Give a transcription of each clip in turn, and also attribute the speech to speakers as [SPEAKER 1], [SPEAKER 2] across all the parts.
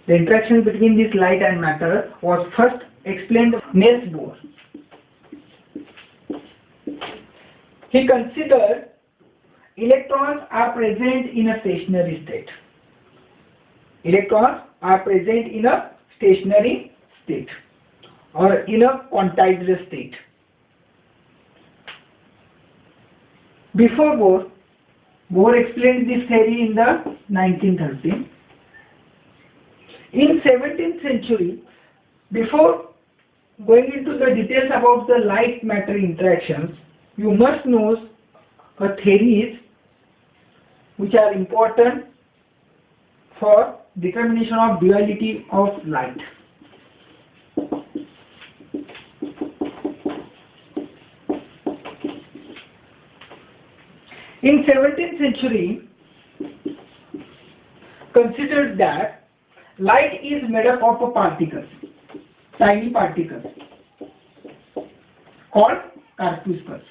[SPEAKER 1] The interaction between this light and matter was first explained by Niels Bohr. He considered electrons are present in a stationary state. Electrons are present in a stationary state or in a quantized state. Before Bohr explained this theory in the 1930s. In 17th century, before going into the details about the light-matter interactions, you must know a theories which are important for determination of duality of light. In 17th century, considered that light is made up of particles, tiny particles called corpuscles.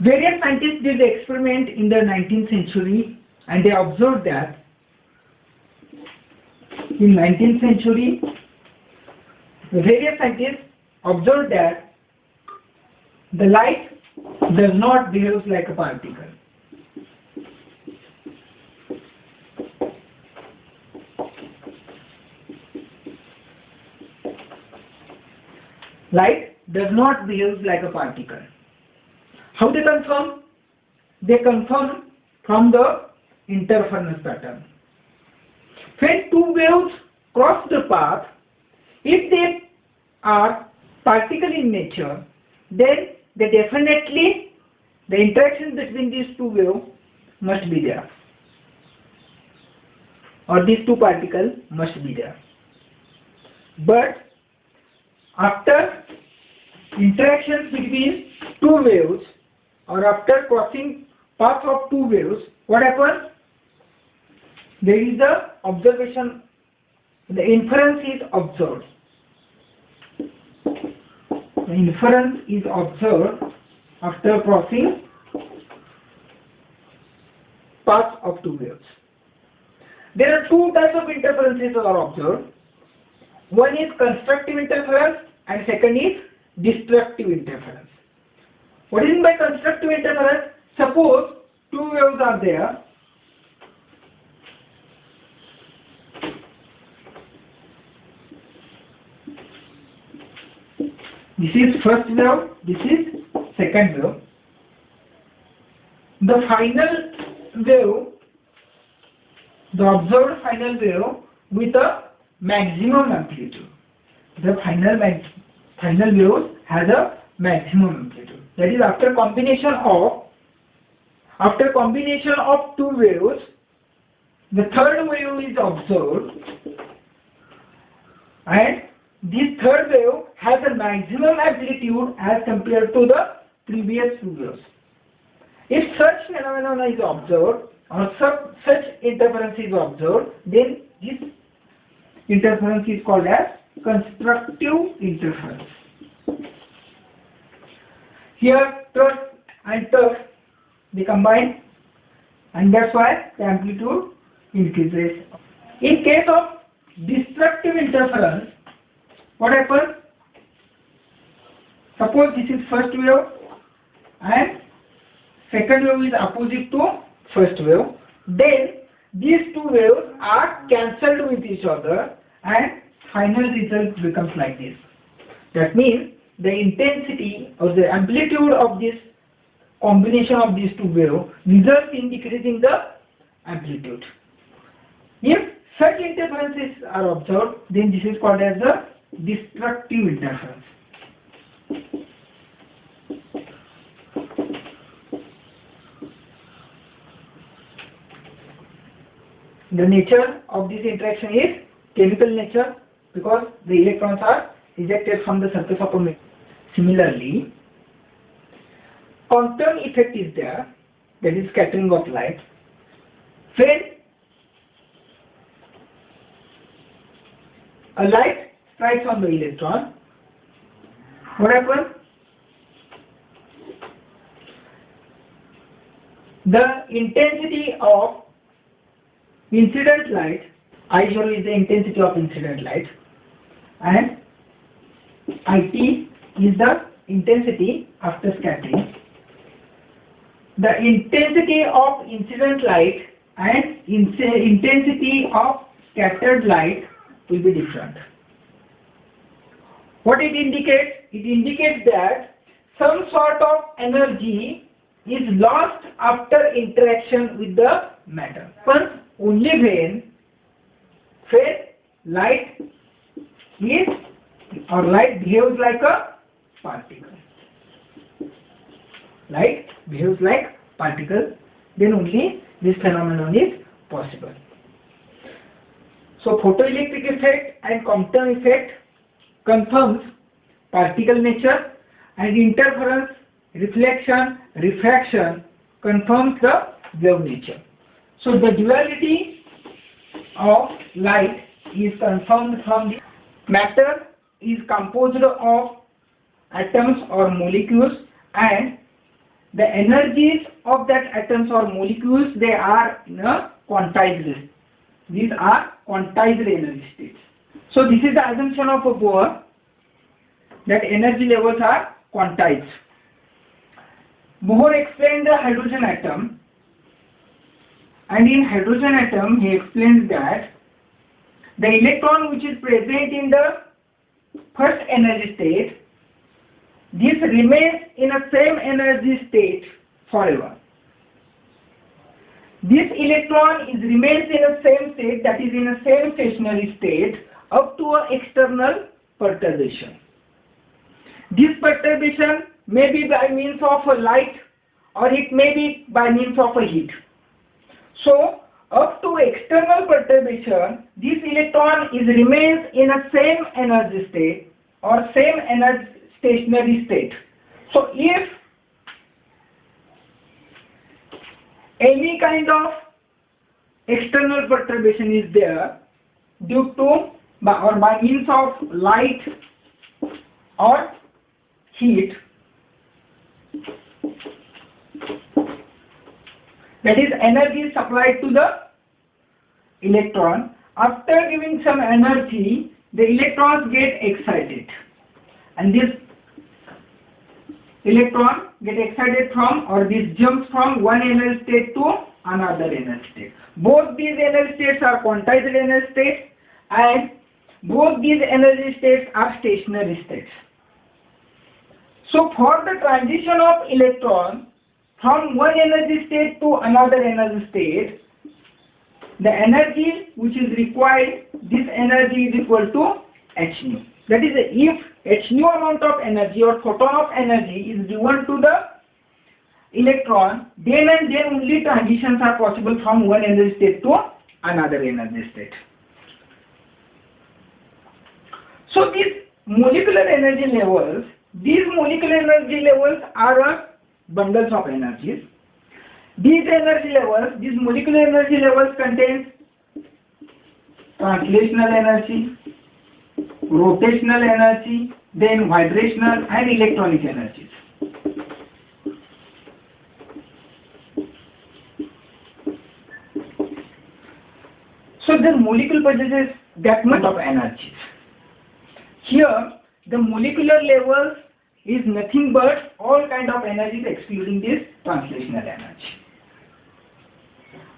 [SPEAKER 1] Various scientists did the experiment in the 19th century and they observed that in 19th century various scientists observed that the light does not behave like a particle. Light does not behave like a particle. How they confirm? They confirm from the interference pattern. When two waves cross the path, if they are particle in nature, then they definitely, the interaction between these two waves must be there, or these two particles must be there. But after interactions between two waves, or after crossing path of two waves, what happens? There is the observation, the inference is observed. The inference is observed after crossing path of two waves. There are two types of interferences that are observed. One is constructive interference and second is destructive interference. What is meant by constructive interference? Suppose two waves are there. This is first wave, this is second wave. The final wave, the observed final wave with a maximum amplitude. The final wave has a maximum amplitude. That is after combination of two waves, the third wave is observed, and this third wave has a maximum amplitude as compared to the previous two waves. If such phenomenon is observed or such interference is observed, then this interference is called as constructive interference. Here turf and turf, they combine, and that's why the amplitude increases. In case of destructive interference, what happens? Suppose this is first wave and second wave is opposite to first wave. Then these two waves are cancelled with each other and final result becomes like this. That means the intensity or the amplitude of this combination of these two waves results in decreasing the amplitude. If such interferences are observed, then this is called as the destructive interference. The nature of this interaction is chemical nature because the electrons are ejected from the surface of a material. Similarly, quantum effect is there, that is scattering of light. When a light strikes on the electron, what happens? the intensity of incident light, I0 is the intensity of incident light, and IT is the intensity after scattering. The intensity of incident light and intensity of scattered light will be different. What it indicates? It indicates that some sort of energy is lost after interaction with the matter. But only when light is or light behaves like a particle. Light behaves like particle, then only this phenomenon is possible. So photoelectric effect and Compton effect confirms particle nature, and interference, reflection, refraction confirms the wave nature. So the duality of light is confirmed from the matter is composed of atoms or molecules, and the energies of that atoms or molecules, they are in a quantized. These are quantized energy states. So this is the assumption of Bohr, that energy levels are quantized. Bohr explained the hydrogen atom, and in hydrogen atom he explains that the electron which is present in the first energy state, this remains in a same energy state forever. This electron remains in a same state, that is in a same stationary state, up to an external perturbation. This perturbation may be by means of a light, or it may be by means of a heat. So up to external perturbation, this electron remains in a same energy state or same energy stationary state. So if any kind of external perturbation is there due to or by means of light or heat, that is energy is supplied to the electron. After giving some energy, the electrons get excited, and this electron get excited from, or this jumps from one energy state to another energy state. Both these energy states are quantized energy states, and both these energy states are stationary states. So for the transition of electron from one energy state to another energy state, the energy which is required, this energy is equal to h nu. That is, if h nu amount of energy or photon of energy is given to the electron, then and then only transitions are possible from one energy state to another energy state. So these molecular energy levels, are bundles of energies. These molecular energy levels contain translational energy, rotational energy, then vibrational and electronic energies. So the molecule possesses that much of energies. Here the molecular levels is nothing but all kind of energies excluding this translational energy,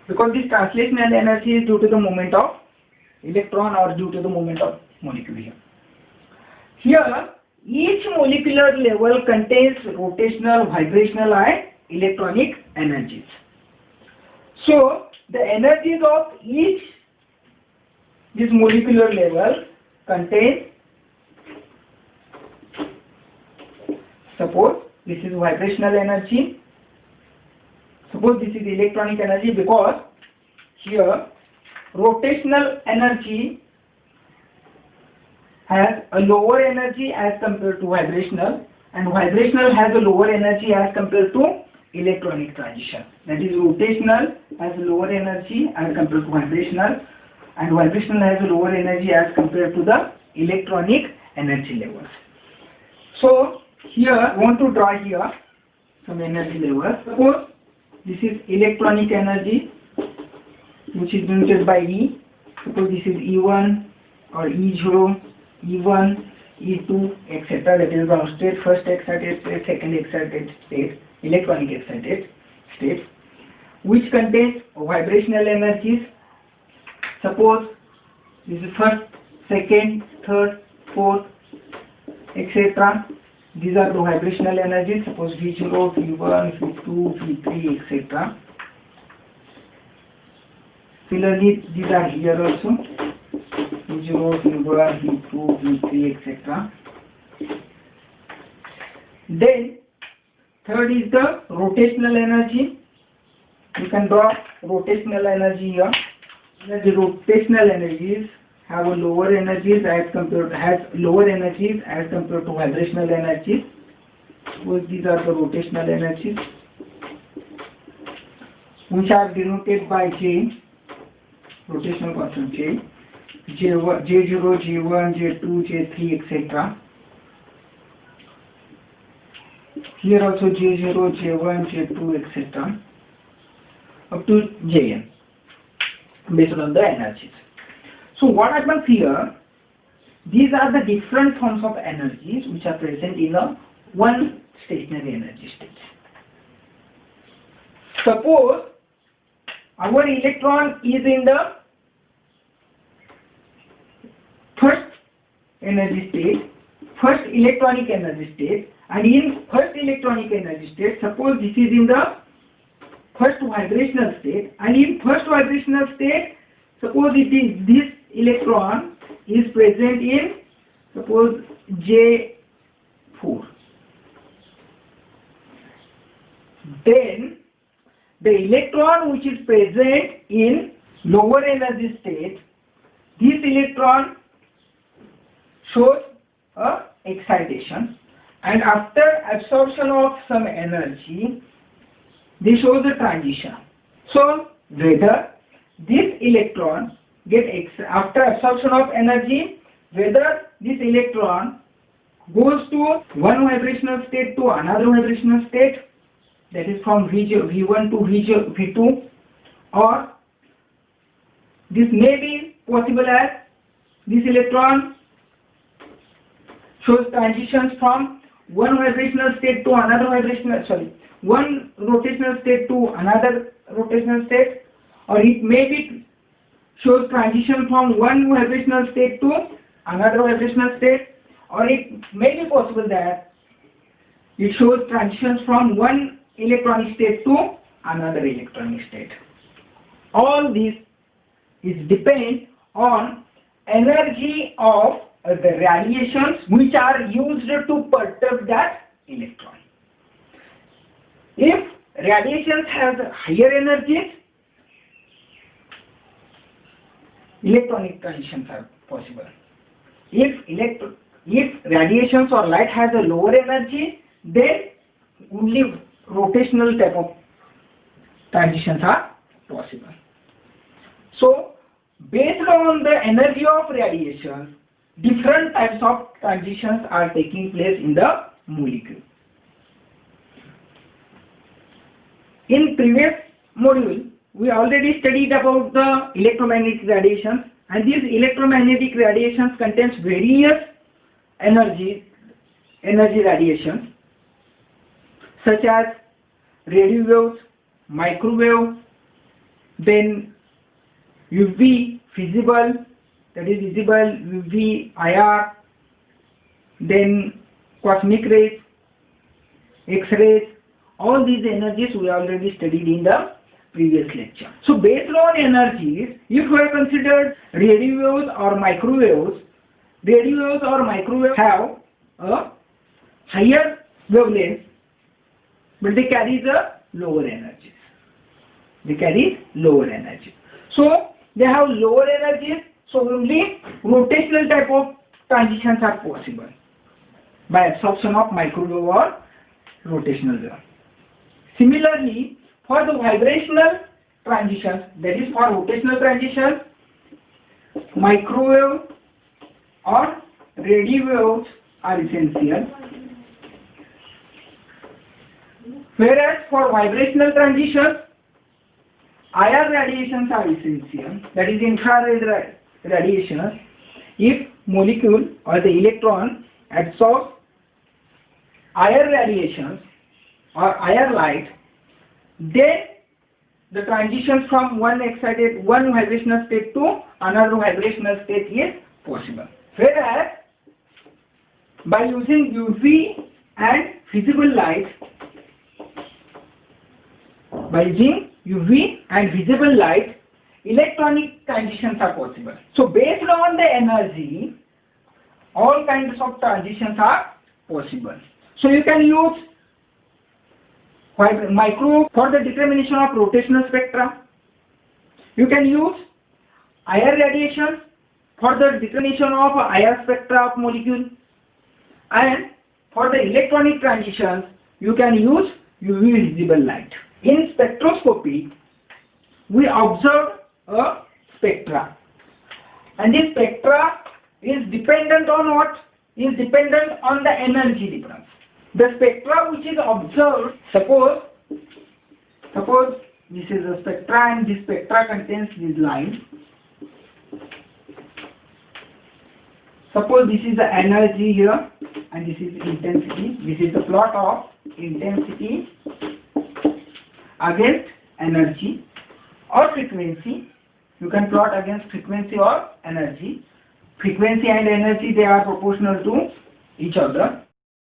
[SPEAKER 1] because this translational energy is due to the movement of electron or due to the movement of molecule here. Here each molecular level contains rotational, vibrational and electronic energies. So the energies of each this molecular level contains, suppose this is vibrational energy, suppose this is electronic energy, because here rotational energy has a lower energy as compared to vibrational, and vibrational has a lower energy as compared to electronic transition. That is, rotational has a lower energy as compared to vibrational, and vibrational has a lower energy as compared to the electronic energy levels. So here I want to draw here some energy levels. Suppose this is electronic energy which is denoted by E. Suppose this is E1 or E0, E1, E2, etc. That is ground state, first excited state, second excited state, electronic excited state, which contains vibrational energies. Suppose this is first, second, third, fourth, etc. These are the vibrational energies. Suppose V0, V1, V2, V3, etc. Similarly, these are here also. V0, V1, V2, V3, etc. Then, third is the rotational energy. You can draw rotational energy here. The rotational energies have lower energies as compared to vibrational energies. Suppose these are the rotational energies, which are denoted by J, rotational constant J, J0, J1, J2, J3, etc. Here also J0, J1, J2, etc. up to Jn, based on the energies. So what happens here, these are the different forms of energies which are present in a one stationary energy state. Suppose our electron is in the first energy state, first electronic energy state, and in first electronic energy state, suppose this is in the first vibrational state, and in first vibrational state, suppose it is this electron is present in, suppose, J4. Then the electron which is present in lower energy state, this electron shows a excitation, and after absorption of some energy, this shows a transition. So whether this electron after absorption of energy, whether this electron goes to one vibrational state to another vibrational state, that is from V1 to V2, or this may be possible as this electron shows transitions from one vibrational state to another one rotational state to another rotational state, or it may be shows transition from one vibrational state to another vibrational state, or it may be possible that it shows transitions from one electronic state to another electronic state. All this is depend on energy of the radiations which are used to perturb that electron. If radiations have higher energies, electronic transitions are possible. If radiations or light has a lower energy, then only rotational type of transitions are possible. So, based on the energy of radiation, different types of transitions are taking place in the molecule. In previous module, we already studied about the electromagnetic radiations, and these electromagnetic radiations contains various energy radiations such as radio waves, microwave, then UV, visible, that is visible, UV, IR, then cosmic rays, X-rays. All these energies we already studied in the previous lecture. So based on energies, if we have considered radio waves or microwaves, have a higher wavelength, but they carry the lower energies. So they have lower energies, so only rotational type of transitions are possible by absorption of microwave or rotational wave. Similarly, for the vibrational transitions, that is for rotational transitions, microwave or radio waves are essential. Whereas for vibrational transitions, IR radiations are essential, that is infrared radiations. If molecule or the electron absorbs IR radiations or IR light, then the transition from one vibrational state to another vibrational state is possible. Whereas by using UV and visible light, electronic transitions are possible. So based on the energy, all kinds of transitions are possible. So you can use microwave for the determination of rotational spectra. You can use IR radiation for the determination of IR spectra of molecule. And for the electronic transitions, you can use UV visible light. In spectroscopy, we observe a spectra, and this spectra is dependent on what? Is dependent on the energy difference. The spectra which is observed, suppose this is a spectra and this spectra contains these lines. Suppose this is the energy here and this is intensity. This is the plot of intensity against energy or frequency. You can plot against frequency or energy. Frequency and energy, they are proportional to each other.